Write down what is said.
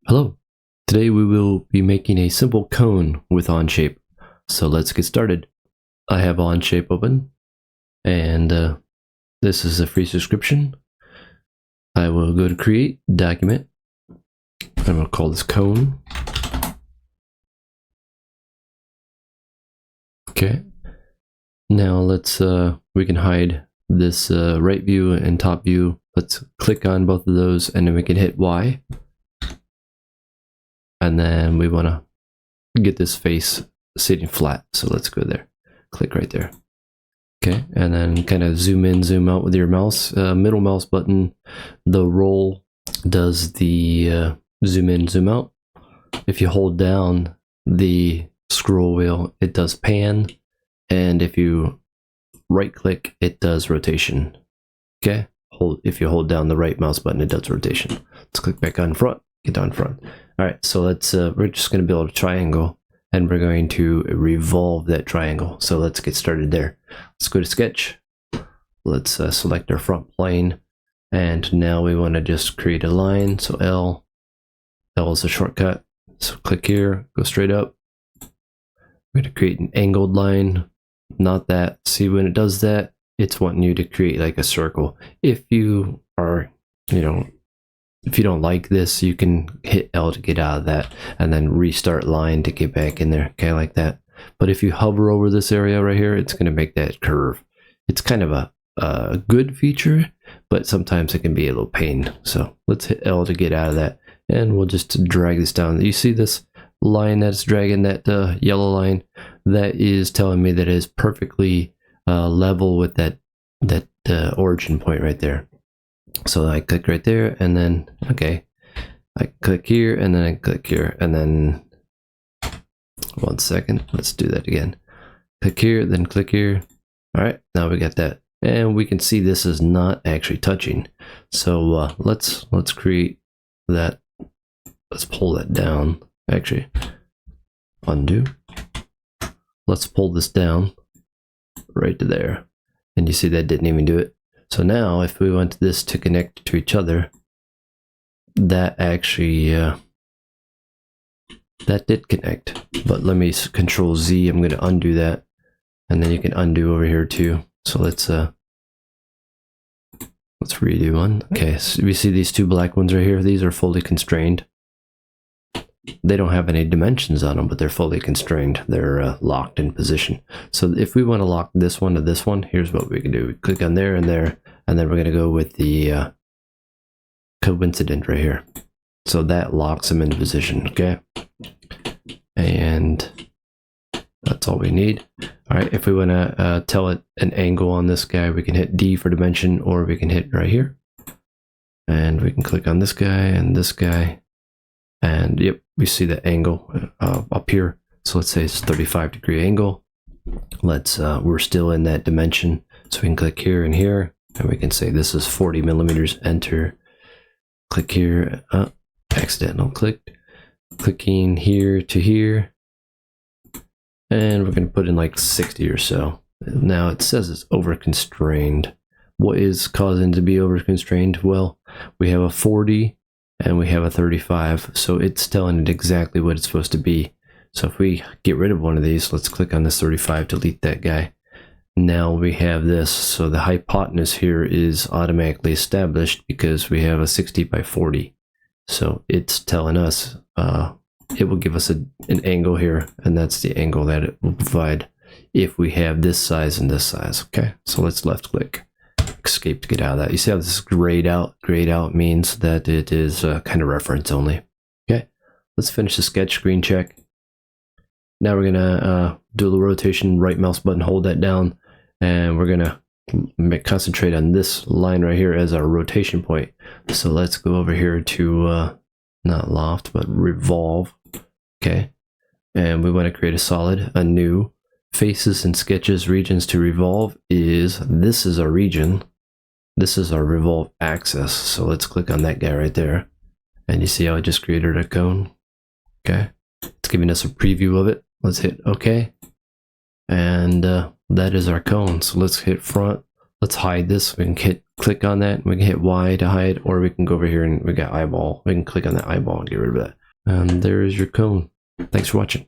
Hello. Today we will be making a simple cone with Onshape. So let's get started. I have Onshape open, and this is a free subscription. I will go to create, document. I'm going to call this cone. Okay. Now let's, we can hide this right view and top view. Let's click on both of those and then we can hit Y. And then we want to get this face sitting flat. So let's go there. Click right there. Okay, and then kind of zoom in, zoom out with your mouse. Middle mouse button, the roll does the zoom in, zoom out. If you hold down the scroll wheel, it does pan. And if you right click, it does rotation. Okay, if you hold down the right mouse button, it does rotation. Let's click back on front, get down front. All right, so let's, we're just going to build a triangle and we're going to revolve that triangle. So let's get started there. Let's go to sketch. Let's select our front plane. And now we want to just create a line. So L is a shortcut. So click here, go straight up. We're going to create an angled line, not that. See, when it does that, it's wanting you to create like a circle. If you are, if you don't like this, you can hit L to get out of that and then restart line to get back in there. Okay, like that. But if you hover over this area right here, it's going to make that curve. It's kind of a good feature, but sometimes it can be a little pain. So let's hit L to get out of that. And we'll just drag this down. You see this line that's dragging that yellow line? That is telling me that it is perfectly level with that origin point right there. So I click right there and then, okay, I click here and then I click here and then, 1 second, let's do that again. Click here, then click here. All right, now we got that. And we can see this is not actually touching. So let's create that. Let's pull that down. Actually, undo. Let's pull this down right to there. And you see that didn't even do it. So now if we want this to connect to each other, that actually, that did connect. But let me Control Z, I'm going to undo that. And then you can undo over here too. So let's redo one. Okay, so we see these two black ones right here. These are fully constrained. They don't have any dimensions on them, but they're fully constrained. They're locked in position. So if we want to lock this one to this one, here's what we can do. We click on there and there, and then we're going to go with the coincident right here. So that locks them into position, okay? And that's all we need. All right, if we want to tell it an angle on this guy, we can hit D for dimension, or we can hit right here. And we can click on this guy and this guy. And yep, we see the angle up here. So let's say it's 35-degree angle. Let's, we're still in that dimension. So we can click here and here, and we can say this is 40 millimeters, enter. Click here, accidental click. Clicking here to here. And we're gonna put in like 60 or so. Now it says it's over constrained. What is causing it to be over constrained? Well, we have a 40 and we have a 35, so it's telling it exactly what it's supposed to be. So if we get rid of one of these, let's click on this 35, delete that guy. Now we have this, so the hypotenuse here is automatically established because we have a 60 by 40. So it's telling us, it will give us an angle here, and that's the angle that it will provide if we have this size and this size, okay? So let's left click. Escape to get out of that. You see how this is grayed out? Grayed out means that it is kind of reference only. Okay, let's finish the sketch, screen check. Now we're gonna do a little rotation, right mouse button, hold that down, and we're gonna concentrate on this line right here as our rotation point. So let's go over here to not loft, but revolve. Okay, and we want to create a solid, a new faces and sketches regions to revolve is, this is our region. This is our revolve axis. So let's click on that guy right there. And you see how I just created a cone? Okay. It's giving us a preview of it. Let's hit OK. And that is our cone. So let's hit front. Let's hide this. We can hit click on that. We can hit Y to hide, or we can go over here and we got eyeball. We can click on that eyeball and get rid of that. And there's your cone. Thanks for watching.